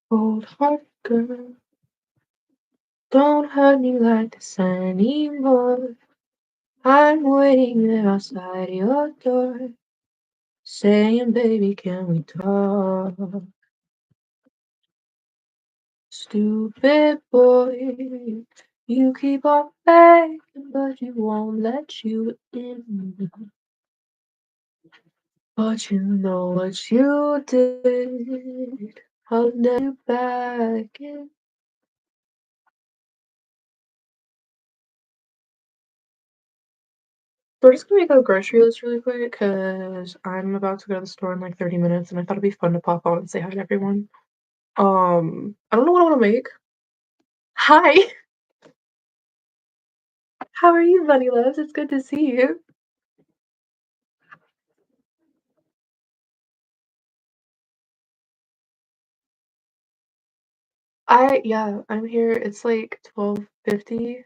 Cold heart girl, don't hurt me like this anymore. I'm waiting there outside your door, saying, baby, can we talk? Stupid boy, you keep on begging, but you won't let you in. But you know what you did. I'll let you back in. We're just gonna make a grocery list really quick because I'm about to go to the store in like 30 minutes and I thought it'd be fun to pop on and say hi to everyone. I don't know what I want to make. Hi, how are you, Bunny Loves? It's good to see you. Yeah, I'm here. It's like 12:50.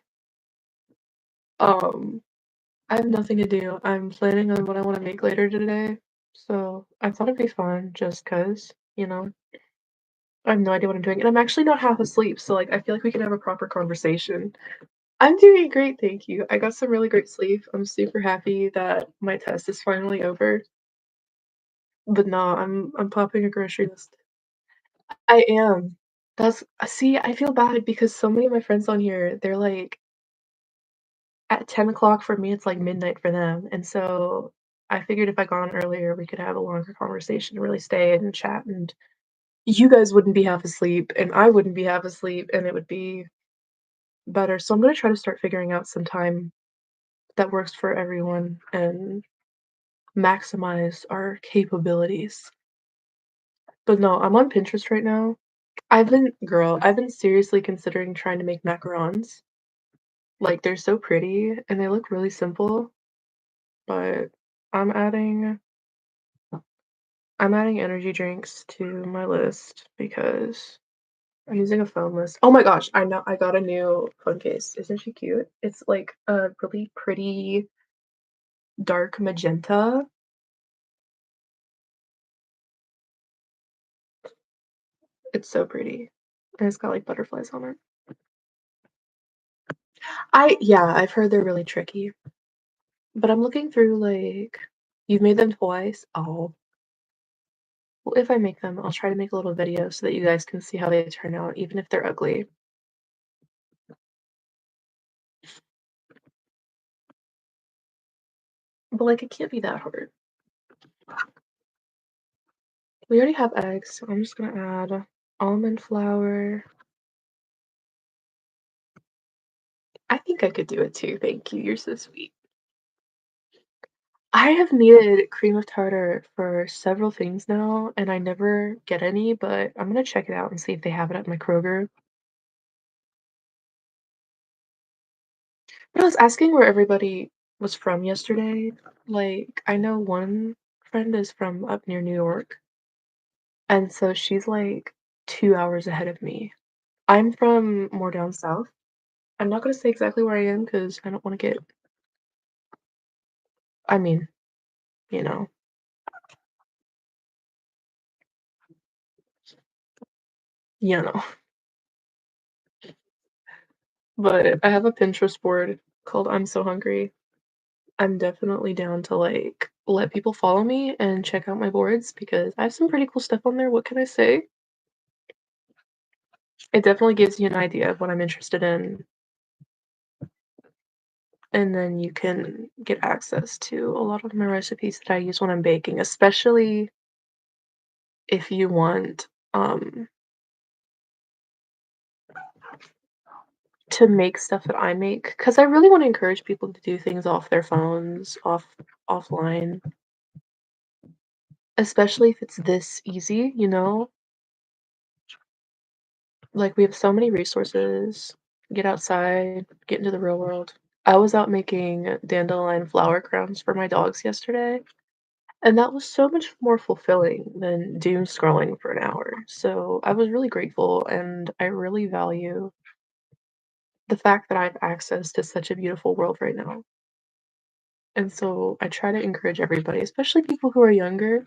Um, I have nothing to do. I'm planning on what I want to make later today. So I thought it'd be fun just 'cause. I have no idea what I'm doing. And I'm actually not half asleep, so like I feel like we can have a proper conversation. I'm doing great, thank you. I got some really great sleep. I'm super happy that my test is finally over. But no, I'm popping a grocery list. I am. That's see, I feel bad because so many of my friends on here, they're like at 10 o'clock for me, it's like midnight for them. And so I figured if I got on earlier, we could have a longer conversation, really stay and chat, and you guys wouldn't be half asleep, and I wouldn't be half asleep, and it would be better. So I'm gonna try to start figuring out some time that works for everyone and maximize our capabilities. But no, I'm on Pinterest right now. I've been seriously considering trying to make macarons. Like, they're so pretty and they look really simple, but I'm adding I'm adding energy drinks to my list because I'm using a phone list. Oh my gosh, I know I got a new phone case. Isn't she cute? It's like a really pretty dark magenta. It's so pretty. And it's got like butterflies on it. Yeah, I've heard they're really tricky. But I'm looking through like you've made them twice. Oh. Well, if I make them, I'll try to make a little video so that you guys can see how they turn out, even if they're ugly. But like it can't be that hard. We already have eggs, so I'm just gonna add almond flour. I think I could do it too. Thank you. You're so sweet. I have needed cream of tartar for several things now, and I never get any, but I'm gonna check it out and see if they have it at my Kroger. But I was asking where everybody was from yesterday. Like, I know one friend is from up near New York, and so she's like 2 hours ahead of me. I'm from more down south. I'm not gonna say exactly where I am because I don't want to get, I mean, you know, you know. But I have a Pinterest board called I'm So Hungry. I'm definitely down to like let people follow me and check out my boards because I have some pretty cool stuff on there. What can I say? It definitely gives you an idea of what I'm interested in, and then you can get access to a lot of my recipes that I use when I'm baking, especially if you want to make stuff that I make because I really want to encourage people to do things off their phones, offline, especially if it's this easy. Like we have so many resources. Get outside, get into the real world. I was out making dandelion flower crowns for my dogs yesterday, and that was so much more fulfilling than doom scrolling for an hour. So I was really grateful, and I really value the fact that I have access to such a beautiful world right now. And so I try to encourage everybody, especially people who are younger,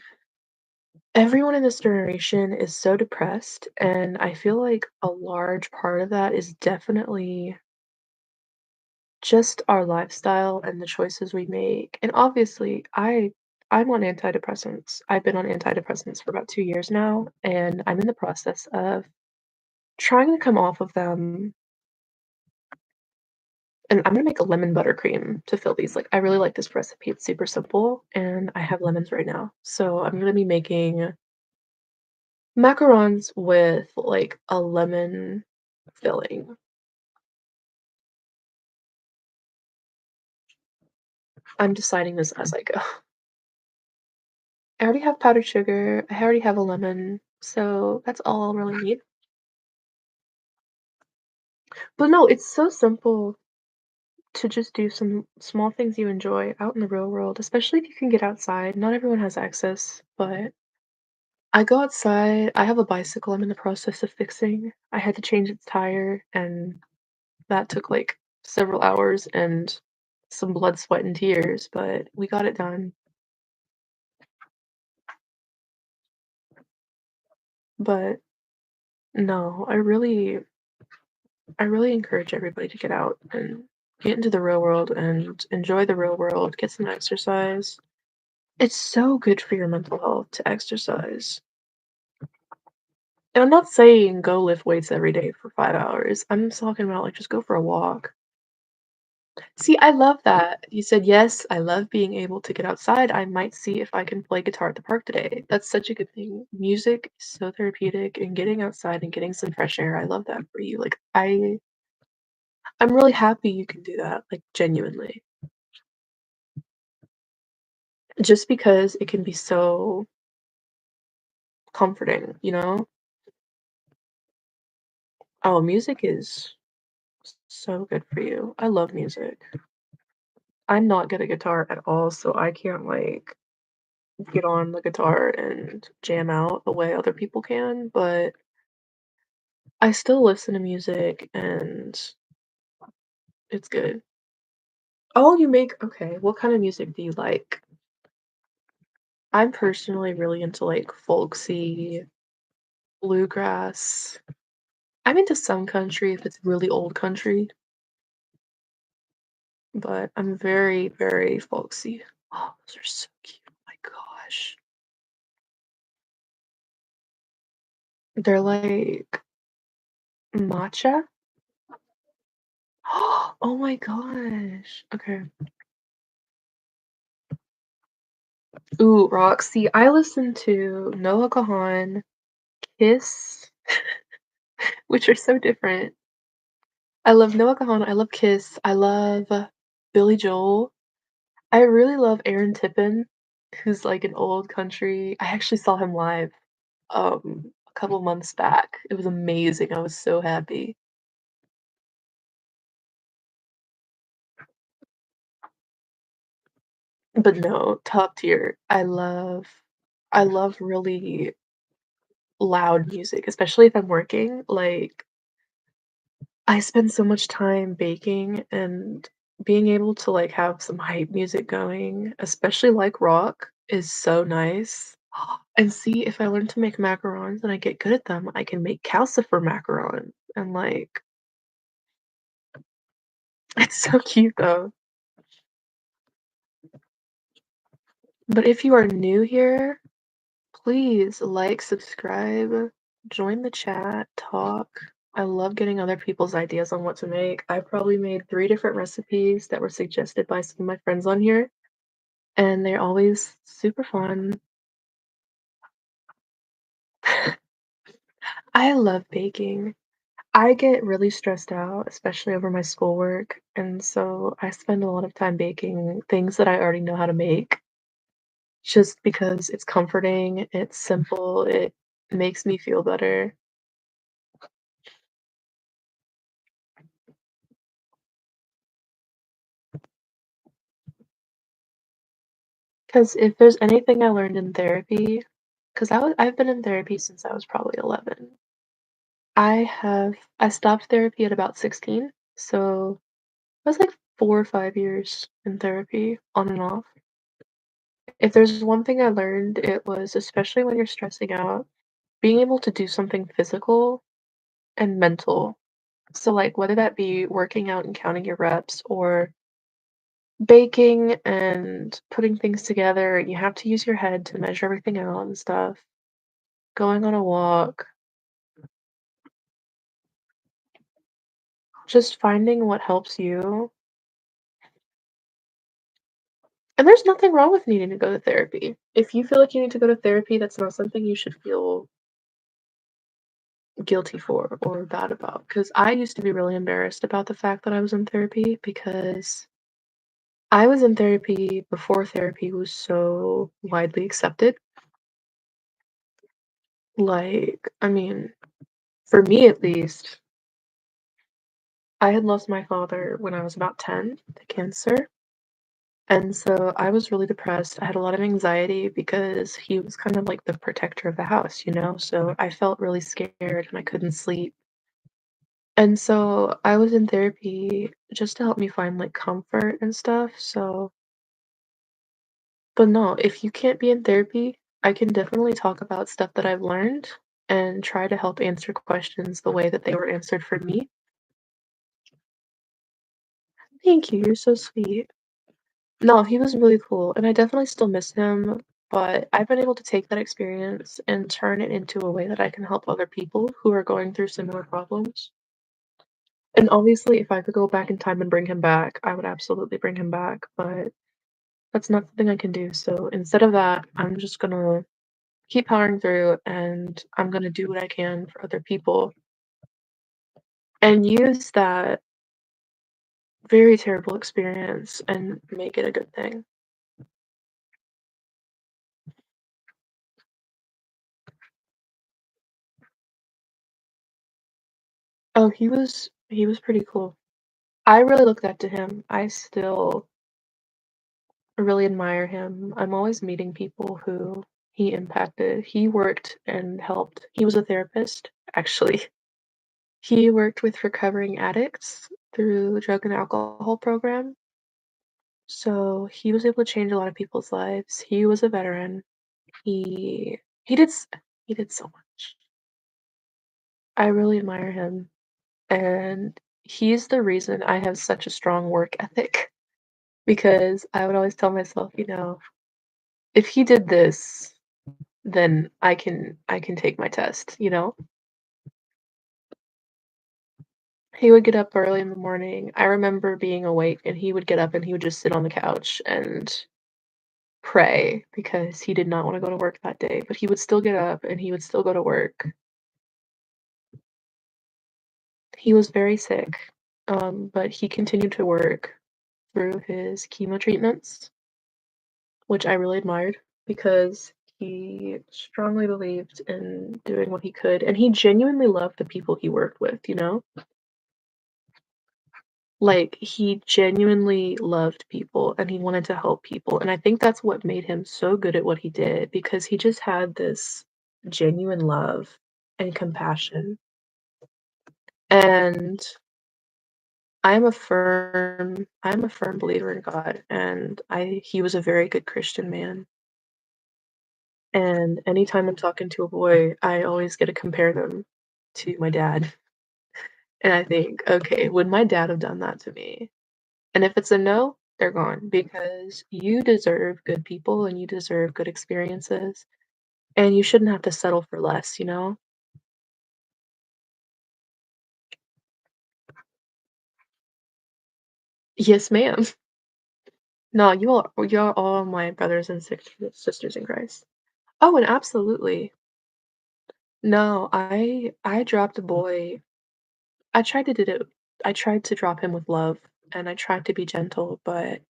Everyone in this generation is so depressed, and I feel like a large part of that is definitely just our lifestyle and the choices we make. And obviously, I'm on antidepressants. I've been on antidepressants for about 2 years now, and I'm in the process of trying to come off of them. And I'm gonna make a lemon buttercream to fill these. Like, I really like this recipe. It's super simple, and I have lemons right now. So I'm gonna be making macarons with like a lemon filling. I'm deciding this as I go. I already have powdered sugar. I already have a lemon, so that's all I'll really need. But no, it's so simple to just do some small things you enjoy out in the real world, especially if you can get outside. Not everyone has access, but I go outside. I have a bicycle I'm in the process of fixing. I had to change its tire, and that took like several hours and some blood, sweat, and tears, but we got it done. But no, I really encourage everybody to get out and get into the real world and enjoy the real world, get some exercise. It's so good for your mental health to exercise. And I'm not saying go lift weights every day for 5 hours. I'm just talking about like just go for a walk. See, I love that. You said, yes, I love being able to get outside. I might see if I can play guitar at the park today. That's such a good thing. Music is so therapeutic and getting outside and getting some fresh air. I love that for you. Like I'm really happy you can do that, like genuinely. Just because it can be so comforting, you know? Oh, music is so good for you. I love music. I'm not good at guitar at all, so I can't like get on the guitar and jam out the way other people can, but I still listen to music and it's good. Oh, you make okay, what kind of music do you like? I'm personally really into like folksy, bluegrass. I'm into some country if it's really old country, but I'm very, very folksy. Oh, those are so cute. Oh my gosh. They're like matcha? Oh my gosh. Okay. Ooh, Roxy. I listen to Noah Kahan, Kiss, which are so different. I love Noah Kahan, I love Kiss, I love Billy Joel. I really love Aaron Tippin, who's like an old country. I actually saw him live a couple months back. It was amazing. I was so happy. But no, top tier. I love really loud music, especially if I'm working. Like I spend so much time baking and being able to like have some hype music going, especially like rock, is so nice. And see if I learn to make macarons and I get good at them, I can make calcifer macarons. And like it's so cute though. But if you are new here, please like, subscribe, join the chat, talk. I love getting other people's ideas on what to make. I probably made 3 different recipes that were suggested by some of my friends on here, and they're always super fun. I love baking. I get really stressed out, especially over my schoolwork, and so I spend a lot of time baking things that I already know how to make just because it's comforting, it's simple, it makes me feel better. 'Cause if there's anything I learned in therapy, 'cause I've been in therapy since I was probably 11. I stopped therapy at about 16, so I was like 4 or 5 years in therapy on and off. If there's one thing I learned, it was especially when you're stressing out, being able to do something physical and mental. So, like, whether that be working out and counting your reps or baking and putting things together, you have to use your head to measure everything out and stuff. Going on a walk, just finding what helps you. And there's nothing wrong with needing to go to therapy. If you feel like you need to go to therapy, that's not something you should feel guilty for or bad about. Because I used to be really embarrassed about the fact that I was in therapy because I was in therapy before therapy was so widely accepted. Like, I mean, for me at least, I had lost my father when I was about 10 to cancer. And so I was really depressed. I had a lot of anxiety because he was kind of like the protector of the house, you know? So I felt really scared and I couldn't sleep. And so I was in therapy just to help me find like comfort and stuff. So, but no, if you can't be in therapy, I can definitely talk about stuff that I've learned and try to help answer questions the way that they were answered for me. Thank you. You're so sweet. No, he was really cool, and I definitely still miss him, but I've been able to take that experience and turn it into a way that I can help other people who are going through similar problems. And obviously, if I could go back in time and bring him back, I would absolutely bring him back, but that's not something I can do. So instead of that, I'm just gonna keep powering through and I'm gonna do what I can for other people and use that very terrible experience and make it a good thing. Oh, he was pretty cool. I really looked up to him. I still really admire him. I'm always meeting people who he impacted. He worked and helped. He was a therapist, actually. He worked with recovering addicts through the drug and alcohol program. So he was able to change a lot of people's lives. He was a veteran. He did he did so much. I really admire him, and he's the reason I have such a strong work ethic because I would always tell myself, if he did this, then I can take my test, you know? He would get up early in the morning. I remember being awake and he would get up and he would just sit on the couch and pray because he did not want to go to work that day, but he would still get up and he would still go to work. He was very sick, but he continued to work through his chemo treatments, which I really admired because he strongly believed in doing what he could and he genuinely loved the people he worked with, you know? Like, he genuinely loved people and he wanted to help people, and I think that's what made him so good at what he did because he just had this genuine love and compassion. And I'm a firm believer in God, and I he was a very good Christian man. And anytime I'm talking to a boy, I always get to compare them to my dad. And I think, "Okay, would my dad have done that to me?" And if it's a no, they're gone because you deserve good people and you deserve good experiences, and you shouldn't have to settle for less, you know? Yes, ma'am. No, you're all my brothers and sisters in Christ. Oh, and absolutely. No, I dropped a boy. I tried to did it I tried to drop him with love, and I tried to be gentle, but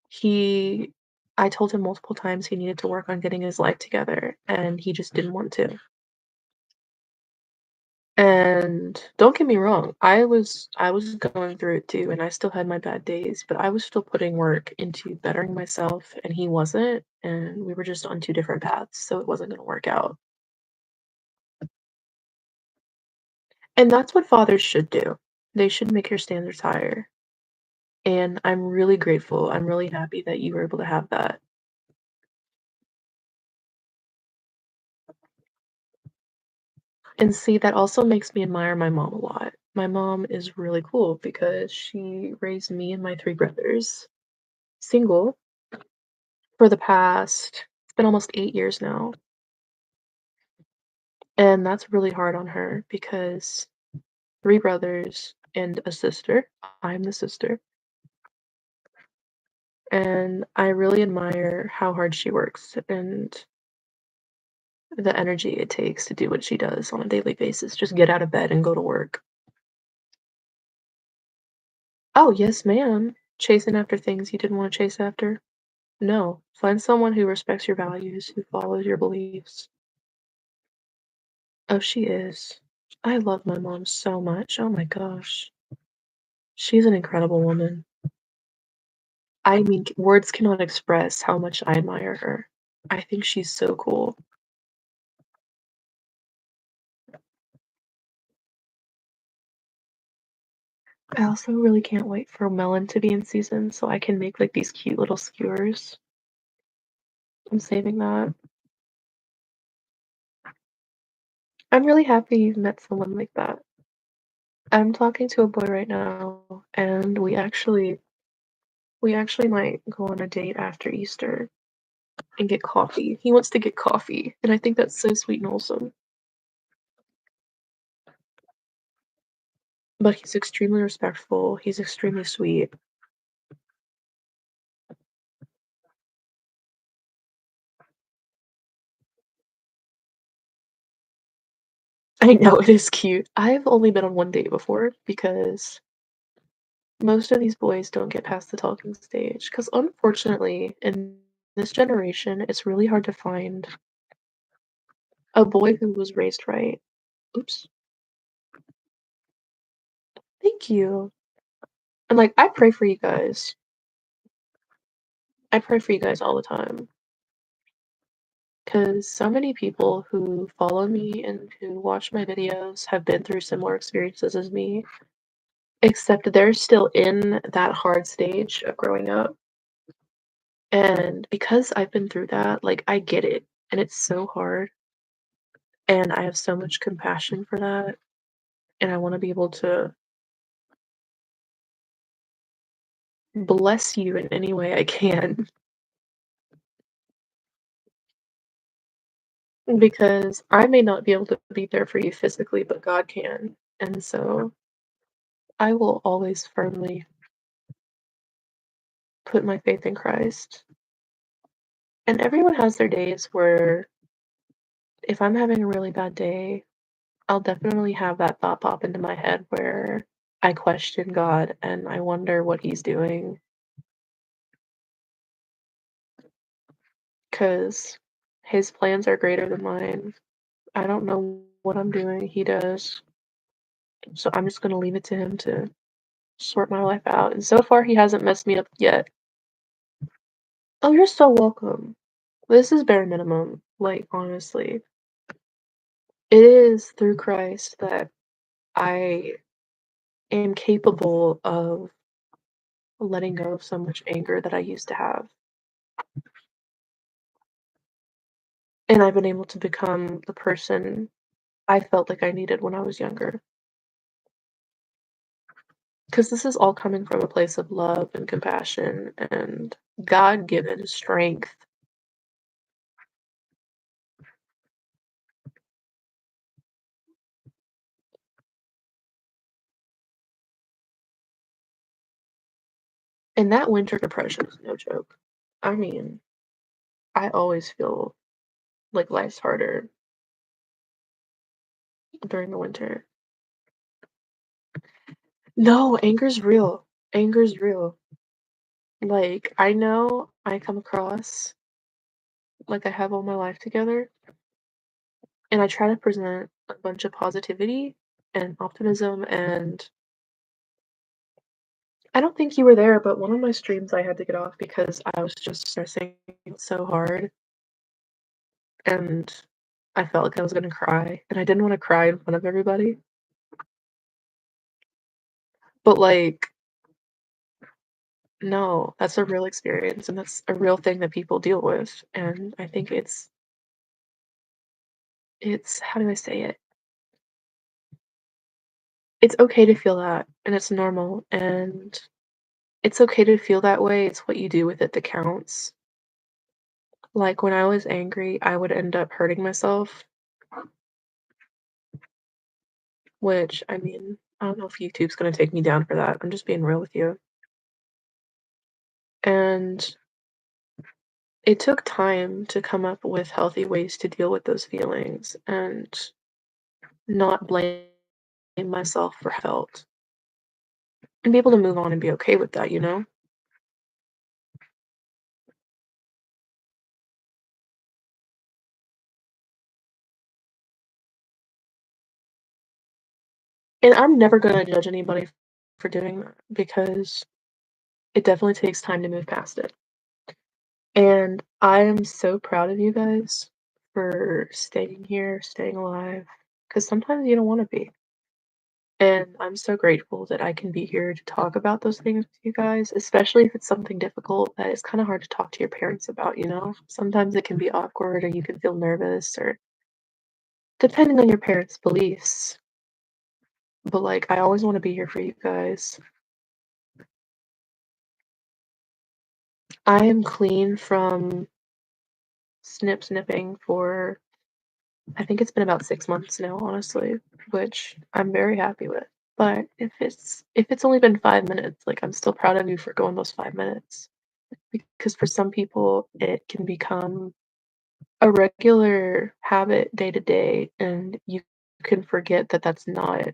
he I told him multiple times he needed to work on getting his life together, and he just didn't want to. And don't get me wrong, I was going through it too, and I still had my bad days, but I was still putting work into bettering myself, and he wasn't, and we were just on 2 different paths, so it wasn't gonna work out. And that's what fathers should do. They should make your standards higher, and I'm really grateful, I'm really happy that you were able to have that. And see, that also makes me admire my mom a lot. My mom is really cool because she raised me and my 3 brothers single for the past it's been almost 8 years now, and that's really hard on her because 3 brothers and a sister. I'm the sister, and I really admire how hard she works and the energy it takes to do what she does on a daily basis, just get out of bed and go to work. Oh, yes, ma'am. Chasing after things you didn't wanna chase after? No. Find someone who respects your values, who follows your beliefs. Oh, she is. I love my mom so much. Oh my gosh. She's an incredible woman. I mean, words cannot express how much I admire her. I think she's so cool. I also really can't wait for melon to be in season so I can make like these cute little skewers. I'm saving that. I'm really happy you've met someone like that. I'm talking to a boy right now, and we actually might go on a date after Easter and get coffee. He wants to get coffee, and I think that's so sweet and wholesome. But he's extremely respectful. He's extremely sweet. I know it is cute. I've only been on one date before because most of these boys don't get past the talking stage. Because unfortunately, in this generation, it's really hard to find a boy who was raised right. Oops. Thank you. And like, I pray for you guys. I pray for you guys all the time. Because so many people who follow me and who watch my videos have been through similar experiences as me, except they're still in that hard stage of growing up. And because I've been through that, like, I get it, and it's so hard, and I have so much compassion for that, and I wanna be able to bless you in any way I can because I may not be able to be there for you physically, but God can, and so I will always firmly put my faith in Christ. And everyone has their days where if I'm having a really bad day, I'll definitely have that thought pop into my head where I question God and I wonder what he's doing. 'Cause his plans are greater than mine. I don't know what I'm doing, he does. So I'm just gonna leave it to him to sort my life out, and so far he hasn't messed me up yet. Oh, you're so welcome. This is bare minimum, like, honestly. It is through Christ that I am capable of letting go of so much anger that I used to have, and I've been able to become the person I felt like I needed when I was younger. Because this is all coming from a place of love and compassion and God-given strength. And that winter depression is no joke. I mean, I always feel like life's harder during the winter. No, anger's real. Anger's real. Like, I know I come across like I have all my life together, and I try to present a bunch of positivity and optimism, and I don't think you were there, but one of my streams I had to get off because I was just stressing so hard, and I felt like I was gonna cry, and I didn't wanna cry in front of everybody, but, like, no, that's a real experience, and that's a real thing that people deal with, and I think it's how do I say it? It's okay to feel that, and it's normal, and it's okay to feel that way, it's what you do with it that counts. Like, when I was angry, I would end up hurting myself, which, I mean, I don't know if YouTube's gonna take me down for that, I'm just being real with you. And it took time to come up with healthy ways to deal with those feelings and not blame myself for how I felt, and be able to move on and be okay with that, you know? And I'm never gonna judge anybody for doing that because it definitely takes time to move past it. And I am so proud of you guys for staying here, staying alive, because sometimes you don't wanna be. And I'm so grateful that I can be here to talk about those things with you guys, especially if it's something difficult that is kinda hard to talk to your parents about, you know? Sometimes it can be awkward or you can feel nervous or depending on your parents' beliefs. But, like, I always wanna be here for you guys. I am clean from snipping for I think it's been about 6 months now, honestly, which I'm very happy with. But if it's only been 5 minutes, like, I'm still proud of you for going those 5 minutes. Because for some people, it can become a regular habit day to day, and you can forget that that's not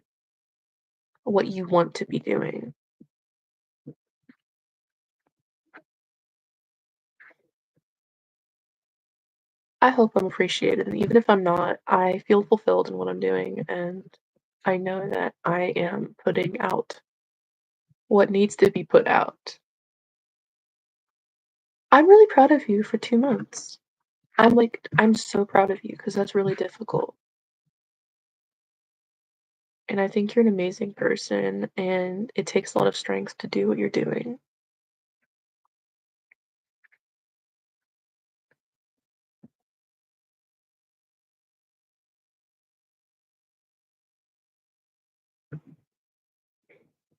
what you want to be doing. I hope I'm appreciated, and even if I'm not, I feel fulfilled in what I'm doing, and I know that I am putting out what needs to be put out. I'm really proud of you for 2 months. I'm so proud of you because that's really difficult, and I think you're an amazing person, and it takes a lot of strength to do what you're doing.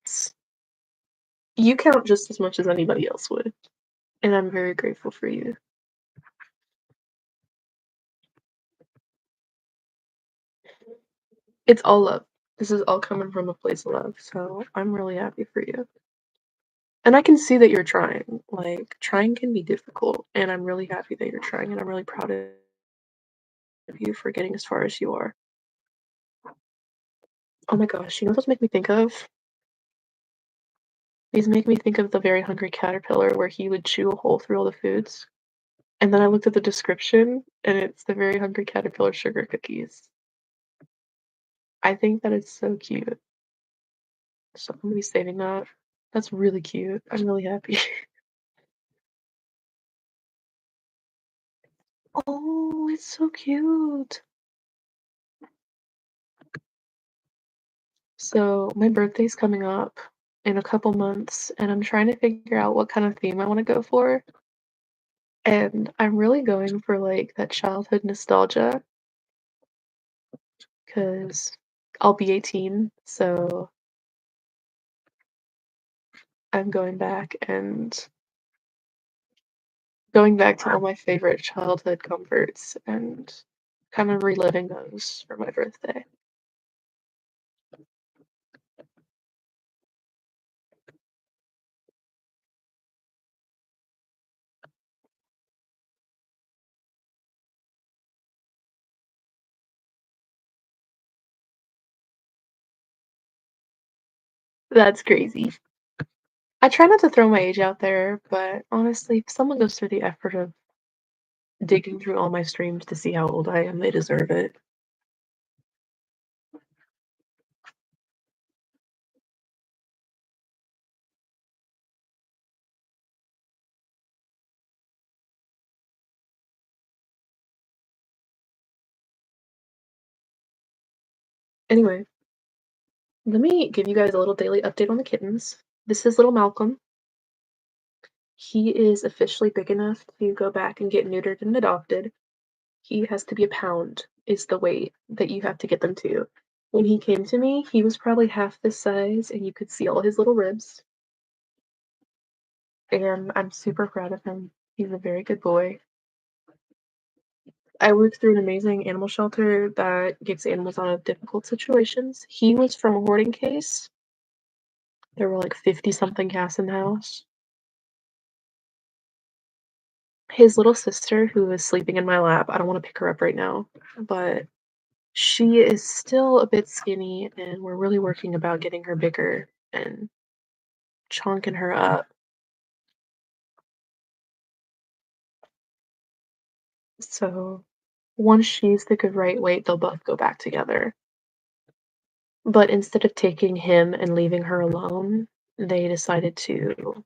S You count just as much as anybody else would, and I'm very grateful for you. It's all love. This is all coming from a place of love, so I'm really happy for you. And I can see that you're trying. Like, trying can be difficult, and I'm really happy that you're trying, and I'm really proud of you for getting as far as you are. Oh my gosh, you know what those make me think of? These make me think of The Very Hungry Caterpillar where he would chew a hole through all the foods. And then I looked at the description, and it's The Very Hungry Caterpillar sugar cookies. I think that is so cute. So I'm gonna be saving that. That's really cute. I'm really happy. Oh, it's so cute. So my birthday's coming up in a couple months, and I'm trying to figure out what kind of theme I want to go for. And I'm really going for like that childhood nostalgia because I'll be 18, so I'm going back to all my favorite childhood comforts and kind of reliving those for my birthday. That's crazy. I try not to throw my age out there, but honestly, if someone goes through the effort of digging through all my streams to see how old I am, they deserve it. Anyway, let me give you guys a little daily update on the kittens. This is little Malcolm. He is officially big enough to go back and get neutered and adopted. He has to be a pound is the weight that you have to get them to. When he came to me, he was probably half this size, and you could see all his little ribs, and I'm super proud of him. He's a very good boy. I worked through an amazing animal shelter that gets animals out of difficult situations. He was from a hoarding case. There were like 50 something cats in the house. His little sister, who is sleeping in my lap, I don't want to pick her up right now, but she is still a bit skinny, and we're really working about getting her bigger and chunking her up. So once she's the good right weight, they'll both go back together. But instead of taking him and leaving her alone, they decided to